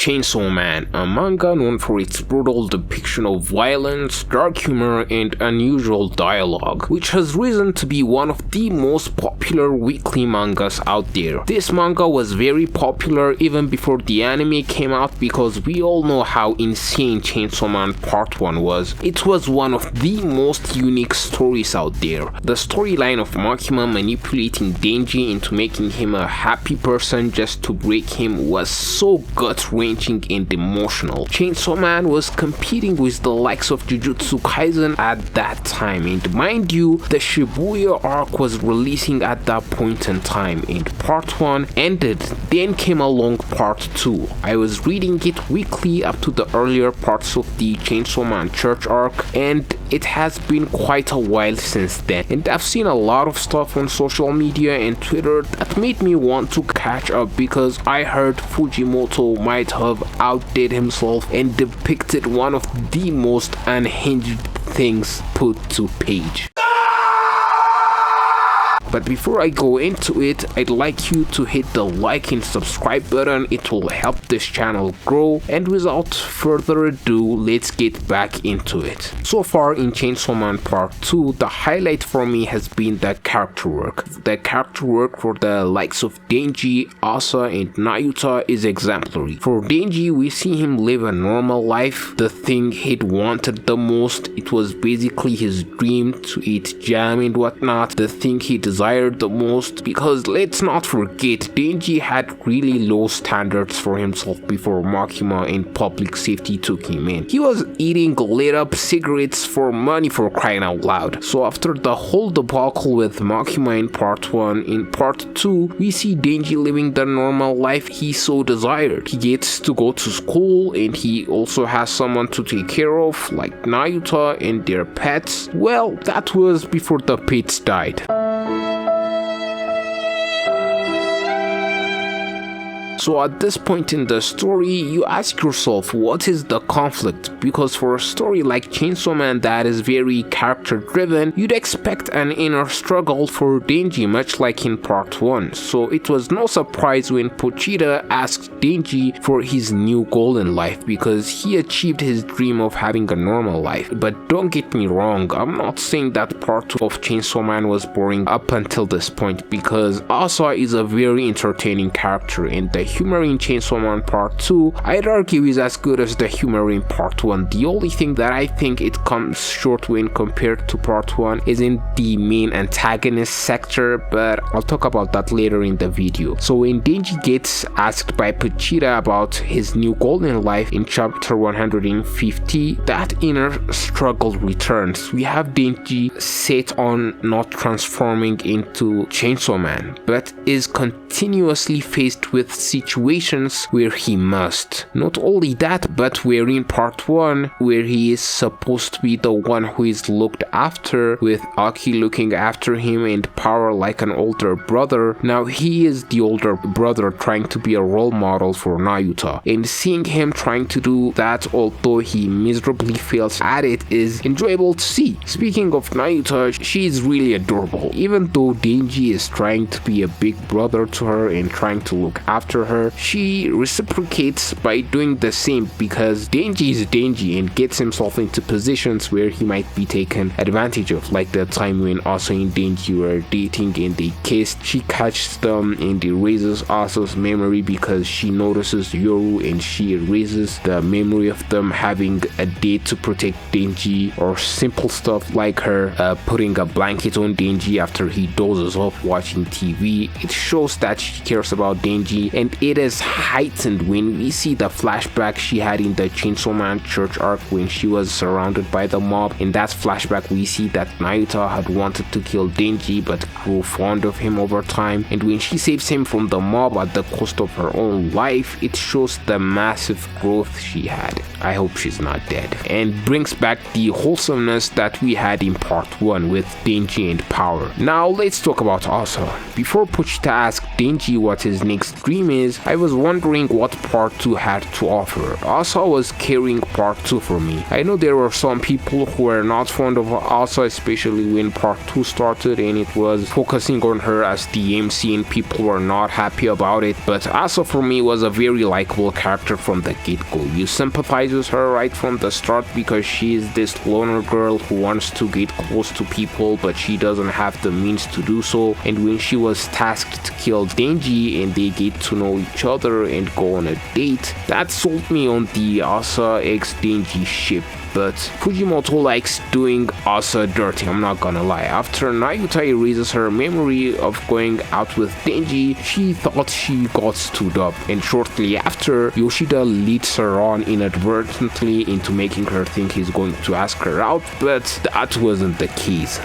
Chainsaw Man, a manga known for its brutal depiction of violence, dark humor, and unusual dialogue, which has risen to be one of the most popular weekly mangas out there. This manga was very popular even before the anime came out because we all know how insane Chainsaw Man Part 1 was. It was one of the most unique stories out there. The storyline of Makima manipulating Denji into making him a happy person just to break him was so gut-wrenching and emotional. Chainsaw Man was competing with the likes of Jujutsu Kaisen at that time, and mind you, the Shibuya arc was releasing at that point in time, and Part 1 ended, then came along Part 2. I was reading it weekly up to the earlier parts of the Chainsaw Man Church arc, and it has been quite a while since then, and I've seen a lot of stuff on social media and Twitter that made me want to catch up because I heard Fujimoto might have outdid himself and depicted one of the most unhinged things put to page. But before I go into it, I'd like you to hit the like and subscribe button. It will help this channel grow, and without further ado, let's get back into it. So far in Chainsaw Man Part 2, the highlight for me has been the character work. The character work for the likes of Denji, Asa, and Nayuta is exemplary. For Denji, we see him live a normal life. The thing he'd wanted the most, it was basically his dream to eat jam and whatnot. The thing he desired the most, because let's not forget, Denji had really low standards for himself before Makima and public safety took him in. He was eating lit up cigarettes for money, for crying out loud. So after the whole debacle with Makima in Part 1, in Part 2, we see Denji living the normal life he so desired. He gets to go to school, and he also has someone to take care of, like Nayuta and their pets. Well, that was before the pets died. So at this point in the story, you ask yourself, what is the conflict? Because for a story like Chainsaw Man that is very character driven, you'd expect an inner struggle for Denji, much like in Part 1. So it was no surprise when Pochita asked Denji for his new goal in life, because he achieved his dream of having a normal life. But don't get me wrong, I'm not saying that Part 2 of Chainsaw Man was boring up until this point, because Asa is a very entertaining character, and the humor in Chainsaw Man Part 2, I'd argue, is as good as the humor in Part 1. The only thing that I think it comes short when compared to Part 1 is in the main antagonist sector, but I'll talk about that later in the video. So when Denji gets asked by Pochita about his new goal in life in chapter 150, that inner struggle returns. We have Denji set on not transforming into Chainsaw Man, but is continuously faced with situations where he must. Not only that, but we're in Part 1 where he is supposed to be the one who is looked after, with Aki looking after him and Power like an older brother. Now he is the older brother trying to be a role model for Nayuta, and seeing him trying to do that, although he miserably fails at it, is enjoyable to see. Speaking of Nayuta, she is really adorable. Even though Denji is trying to be a big brother to her and trying to look after her, she reciprocates by doing the same, because Denji is Denji and gets himself into positions where he might be taken advantage of, like the time when Asa and Denji were dating and they kissed. She catches them and erases Asa's memory because she notices Yoru, and she erases the memory of them having a date to protect Denji, or simple stuff like her putting a blanket on Denji after he dozes off watching TV. It shows that she cares about Denji, and it is heightened when we see the flashback she had in the Chainsaw Man Church arc when she was surrounded by the mob. In that flashback, we see that Nayuta had wanted to kill Denji but grew fond of him over time, and when she saves him from the mob at the cost of her own life, it shows the massive growth she had. I hope she's not dead, and brings back the wholesomeness that we had in Part 1 with Denji and Power. Now let's talk about Asa. Before Pochita asked Denji what his next dream is, guys, I was wondering what part 2 had to offer. Asa was carrying part 2 for me. I know there were some people who were not fond of Asa, especially when part 2 started and it was focusing on her as the MC and people were not happy about it, but Asa for me was a very likable character from the get-go. You sympathize with her right from the start because she is this loner girl who wants to get close to people but she doesn't have the means to do so, and when she was tasked to kill Denji and they get to know each other and go on a date, that sold me on the Asa x Denji ship. But Fujimoto likes doing Asa dirty, I'm not gonna lie. After Nayuta erases her memory of going out with Denji, she thought she got stood up, and shortly after, Yoshida leads her on inadvertently into making her think he's going to ask her out, but that wasn't the case.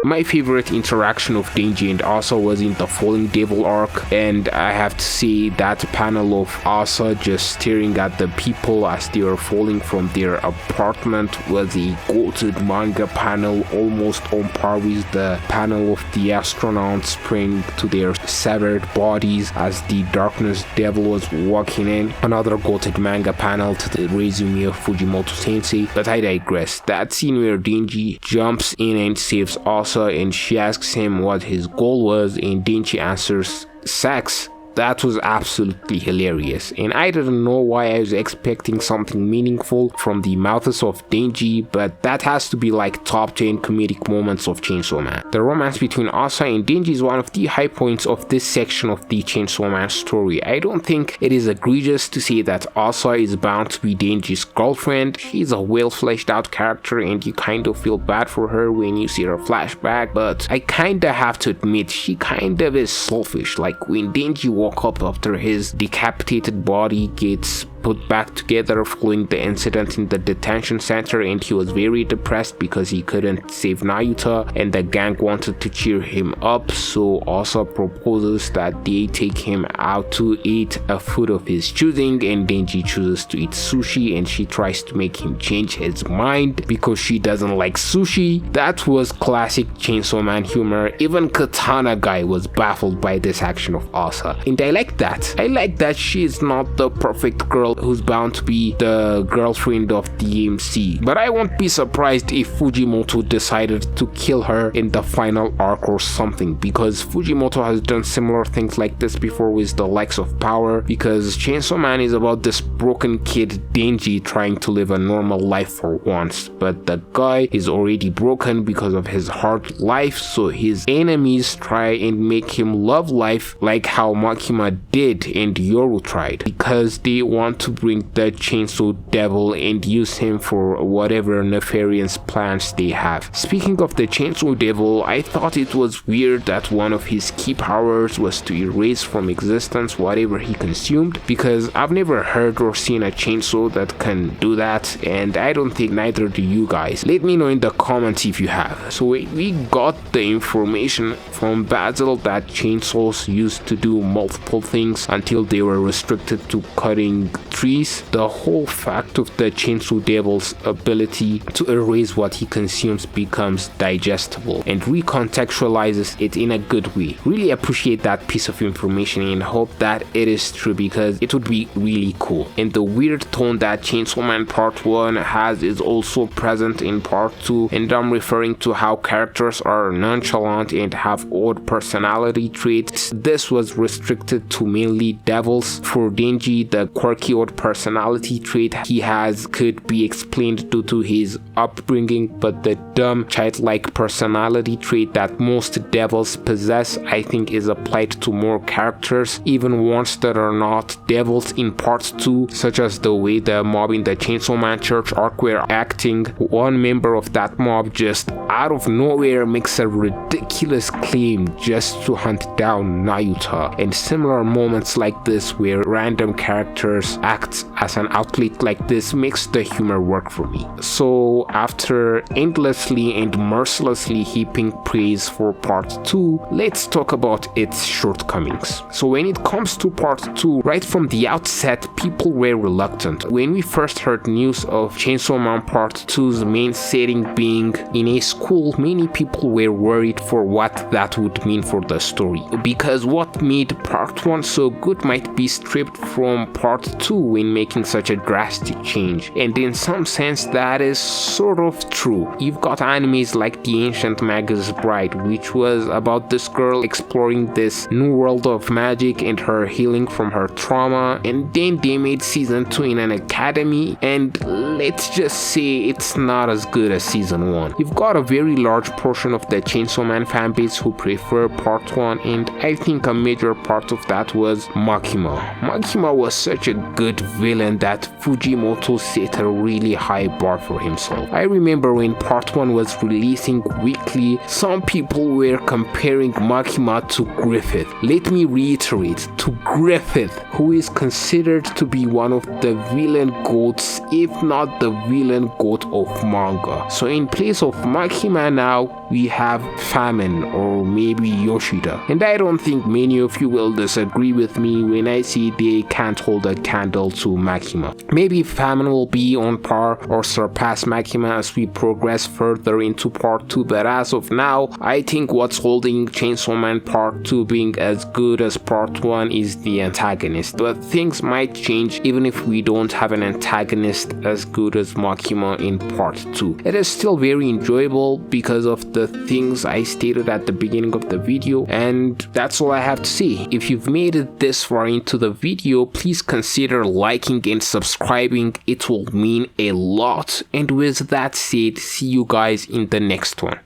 My favorite interaction of Denji and Asa was in the Falling Devil arc, and I have to say that panel of Asa just staring at the people as they are falling from their apartment was a goated manga panel, almost on par with the panel of the astronauts praying to their severed bodies as the Darkness Devil was walking in. Another goated manga panel to the resume of Fujimoto sensei, but I digress. That scene where Denji jumps in and saves Asa and she asks him what his goal was and Denji answers sex. That was absolutely hilarious, and I didn't know why I was expecting something meaningful from the mouths of Denji, but that has to be like top 10 comedic moments of Chainsaw Man. The romance between Asa and Denji is one of the high points of this section of the Chainsaw Man story. I don't think it is egregious to say that Asa is bound to be Denji's girlfriend. She's a well fleshed out character and you kind of feel bad for her when you see her flashback, but I kinda have to admit she kind of is selfish. Like when Denji woke up after his decapitated body gets put back together following the incident in the detention center, and he was very depressed because he couldn't save Nayuta and the gang wanted to cheer him up, so Asa proposes that they take him out to eat a food of his choosing, and Denji chooses to eat sushi and she tries to make him change his mind because she doesn't like sushi. That was classic Chainsaw Man humor. Even Katana Guy was baffled by this action of Asa, and I like that. I like that she is not the perfect girl who's bound to be the girlfriend of the MC, but I won't be surprised if Fujimoto decided to kill her in the final arc or something, because Fujimoto has done similar things like this before with the likes of Power, because Chainsaw Man is about this broken kid Denji trying to live a normal life for once, but the guy is already broken because of his hard life, so his enemies try and make him love life like how Makima did and Yoru tried, because they want to bring the Chainsaw Devil and use him for whatever nefarious plans they have. Speaking of the Chainsaw Devil, I thought it was weird that one of his key powers was to erase from existence whatever he consumed, because I've never heard or seen a chainsaw that can do that, and I don't think neither do you guys. Let me know in the comments if you have. So we got the information from Basil that chainsaws used to do multiple things until they were restricted to cutting trees. The whole fact of the Chainsaw Devil's ability to erase what he consumes becomes digestible and recontextualizes it in a good way. Really appreciate that piece of information and hope that it is true, because it would be really cool. And the weird tone that Chainsaw Man Part 1 has is also present in Part 2, and I'm referring to how characters are nonchalant and have odd personality traits. This was restricted to mainly devils. For Denji, the quirky odd personality trait he has could be explained due to his upbringing, but the dumb childlike personality trait that most devils possess I think is applied to more characters, even ones that are not devils in Part 2, such as the way the mob in the Chainsaw Man Church arc were acting. One member of that mob just out of nowhere makes a ridiculous claim just to hunt down Nayuta, and similar moments like this where random characters acts as an outlet like this makes the humor work for me. So after endlessly and mercilessly heaping praise for part 2, let's talk about its shortcomings. So when it comes to part 2, right from the outset, people were reluctant. When we first heard news of Chainsaw Man part 2's main setting being in a school, many people were worried for what that would mean for the story, because what made part 1 so good might be stripped from part 2 when making such a drastic change. And in some sense that is sort of true. You've got animes like The Ancient Magus Bride, which was about this girl exploring this new world of magic and her healing from her trauma, and then they made season 2 in an academy, and let's just say it's not as good as season 1. You've got a very large portion of the Chainsaw Man fanbase who prefer part 1, and I think a major part of that was Makima. Makima was such a good villain that Fujimoto set a really high bar for himself. I remember when part 1 was releasing weekly, some people were comparing Makima to Griffith. Let me reiterate, to Griffith, who is considered to be one of the villain goats, if not the villain goat of manga. So in place of Makima now, we have Famine, or maybe Yoshida. And I don't think many of you will disagree with me when I say they can't hold a candle to Makima. Maybe Famine will be on par or surpass Makima as we progress further into part 2, but as of now, I think what's holding Chainsaw Man part 2 being as good as part 1 is the antagonist. But things might change even if we don't have an antagonist as good as Makima in part 2. It is still very enjoyable because of the things I stated at the beginning of the video, and that's all I have to say. If you've made it this far into the video, please consider liking and subscribing. It will mean a lot. And with that said, see you guys in the next one.